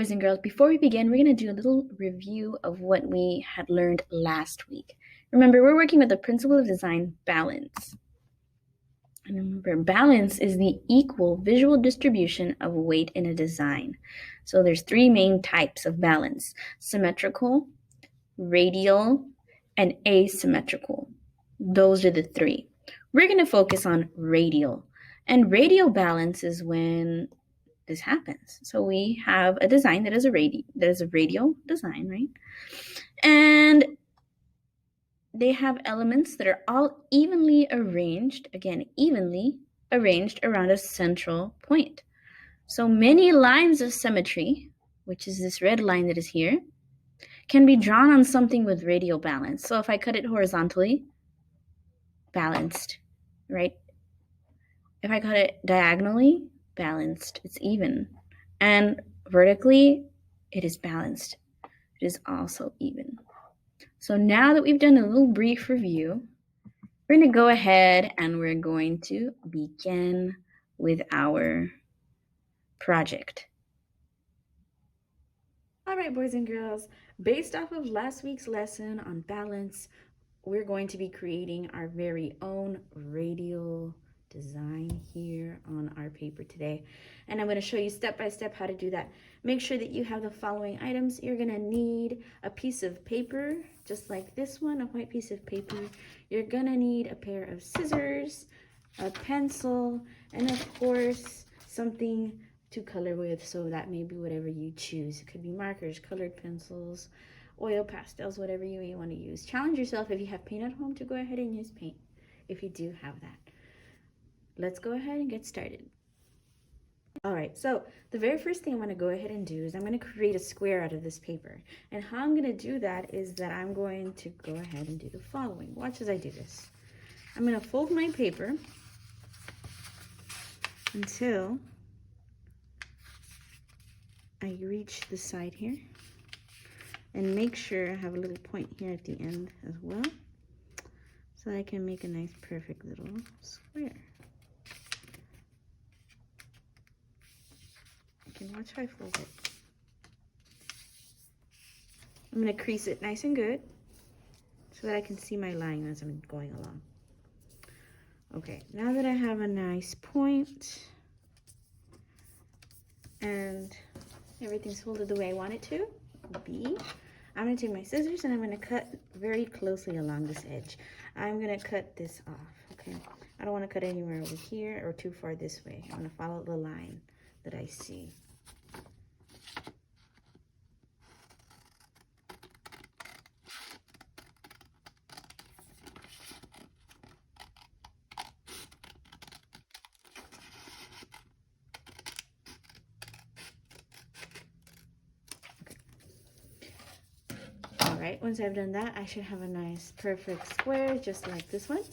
boys and girls, before we begin, we're going to do a little review of what we had learned last week. Remember, we're working with the principle of design, balance. And remember, balance is the equal visual distribution of weight in a design. So there's three main types of balance: symmetrical, radial, and asymmetrical. Those are the three. We're going to focus on radial. And radial balance is when this happens. So we have a design that is a radial design, right? And they have elements that are all evenly arranged, again, evenly arranged around a central point. So many lines of symmetry, which is this red line that is here, can be drawn on something with radial balance. So if I cut it horizontally, balanced, right? If I cut it diagonally, balanced, it's even. And vertically, it is balanced. It is also even. So now that we've done a little brief review, we're going to go ahead and we're going to begin with our project. All right, boys and girls, based off of last week's lesson on balance, we're going to be creating our very own radial design here on our paper today. And I'm going to show you step by step how to do that. Make sure that you have the following items. You're going to need a piece of paper, just like this one, a white piece of paper. You're going to need a pair of scissors, a pencil, and of course, something to color with. So that may be whatever you choose. It could be markers, colored pencils, oil pastels, whatever you may want to use. Challenge yourself if you have paint at home to go ahead and use paint, if you do have that. Let's go ahead and get started. All right, so the very first thing I'm going to go ahead and do is I'm going to create a square out of this paper. And how I'm going to do that is that I'm going to go ahead and do the following. Watch as I do this. I'm going to fold my paper until I reach the side here. And make sure I have a little point here at the end as well, so I can make a nice perfect little square. You can watch how I fold it. I'm going to crease it nice and good so that I can see my line as I'm going along. Okay, now that I have a nice point and everything's folded the way I want it to be, I'm going to take my scissors and I'm going to cut very closely along this edge. I'm going to cut this off, okay? I don't want to cut anywhere over here or too far this way. I'm going to follow the line that I see. Right, once I've done that, I should have a nice perfect square just like this one.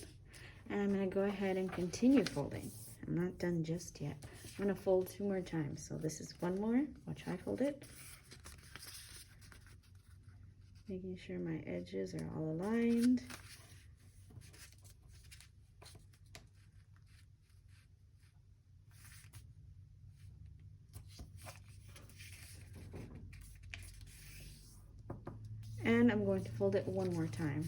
And I'm going to go ahead and continue folding. I'm not done just yet. I'm going to fold 2 more times. So this is one more. Watch how I fold it. Making sure my edges are all aligned. And I'm going to fold it 1 more time.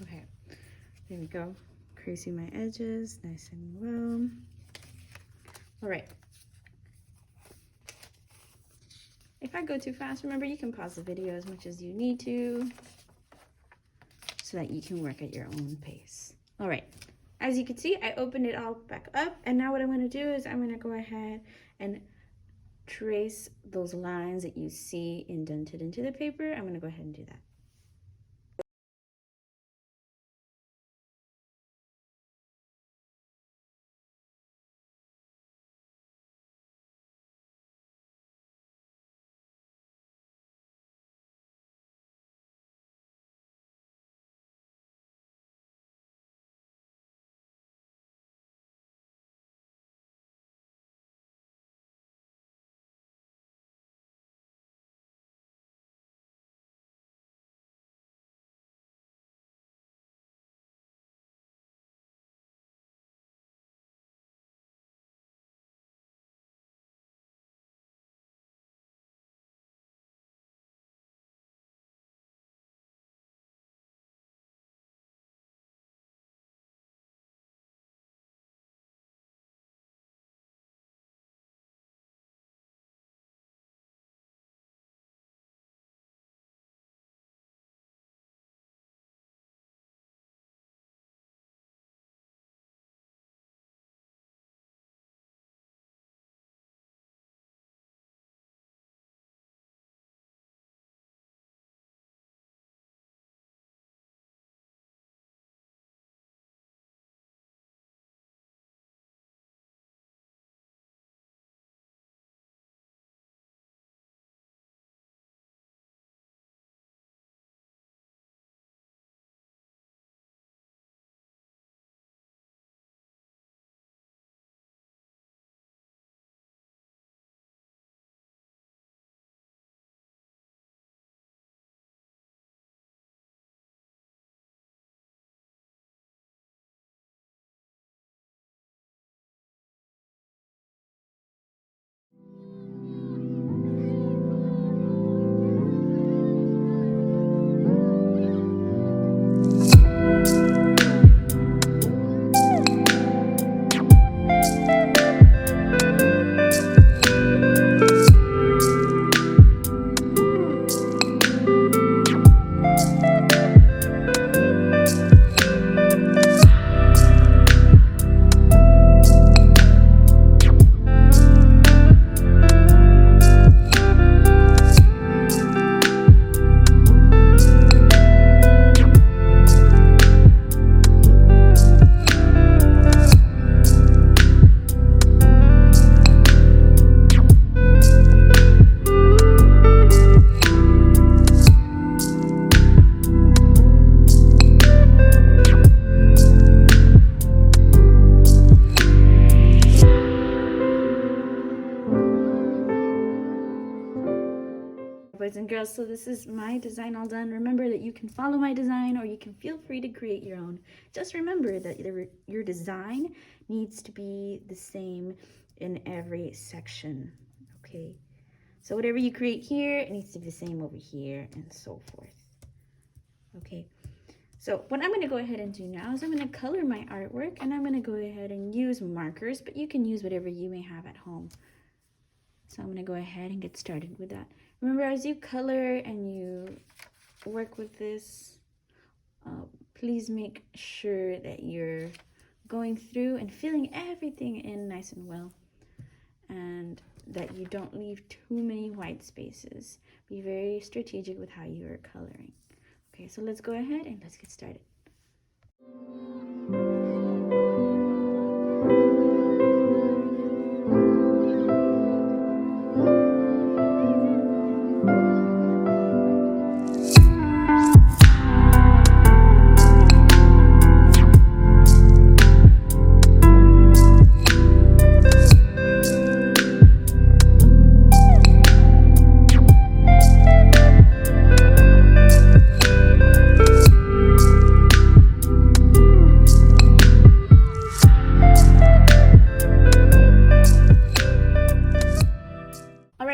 Okay, there we go. Creasing my edges nice and well. All right. If I go too fast, remember you can pause the video as much as you need to so that you can work at your own pace. All right, as you can see, I opened it all back up, and now what I'm going to do is I'm going to go ahead and trace those lines that you see indented into the paper. I'm going to go ahead and do that. boys and girls, so this is my design all done. Remember that you can follow my design or you can feel free to create your own. Just remember that your design needs to be the same in every section, okay? So whatever you create here, it needs to be the same over here and so forth, okay? So what I'm going to go ahead and do now is I'm going to color my artwork, and I'm going to go ahead and use markers, but you can use whatever you may have at home. So I'm going to go ahead and get started with that. Remember, as you color and you work with this, please make sure that you're going through and filling everything in nice and well, and that you don't leave too many white spaces. Be very strategic with how you are coloring. Okay, so let's go ahead and let's get started.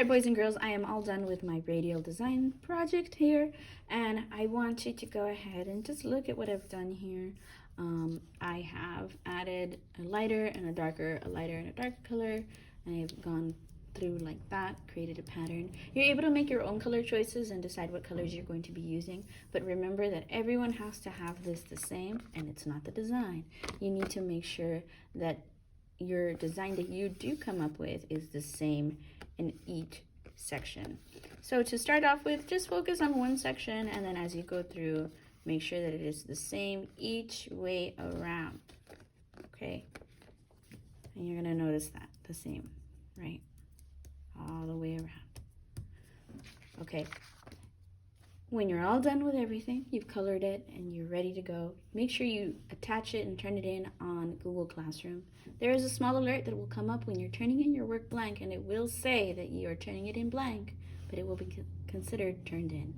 Boys and girls, I am all done with my radial design project here, and I want you to go ahead and just look at what I've done here. I have added a lighter and a darker, a lighter and a darker color, and I've gone through like that, created a pattern. You're able to make your own color choices and decide what colors you're going to be using, but remember that everyone has to have this the same, and it's not the design. You need to make sure that your design that you do come up with is the same in each section. So to start off with, just focus on one section, and then as you go through, make sure that it is the same each way around, okay? And you're gonna notice that, the same, right? All the way around. Okay. When you're all done with everything, you've colored it and you're ready to go, make sure you attach it and turn it in on Google Classroom. There is a small alert that will come up when you're turning in your work blank, and it will say that you are turning it in blank, but it will be considered turned in.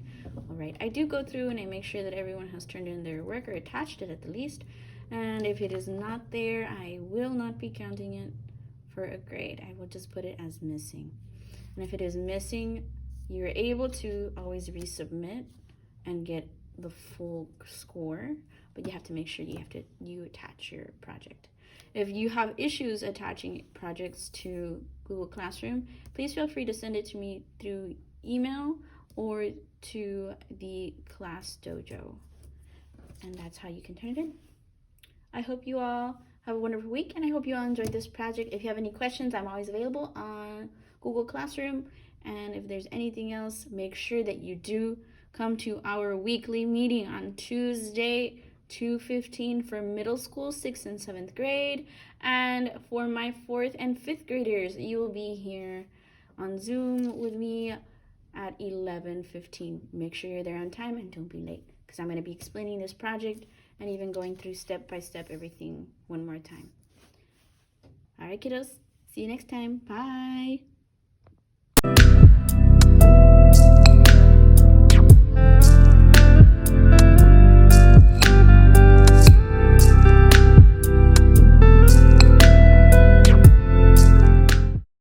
All right, I do go through and I make sure that everyone has turned in their work or attached it at the least, and if it is not there, I will not be counting it for a grade. I will just put it as missing. And if it is missing, you're able to always resubmit and get the full score, but you have to make sure you attach your project. If you have issues attaching projects to Google Classroom, please feel free to send it to me through email or to the Class Dojo, and that's how you can turn it in. I hope you all have a wonderful week, and I hope you all enjoyed this project. If you have any questions, I'm always available on Google Classroom. And if there's anything else, make sure that you do come to our weekly meeting on Tuesday, 2:15 for middle school, 6th and 7th grade. And for my 4th and 5th graders, you will be here on Zoom with me at 11:15. Make sure you're there on time and don't be late, because I'm going to be explaining this project and even going through step by step everything one more time. All right, kiddos. See you next time. Bye.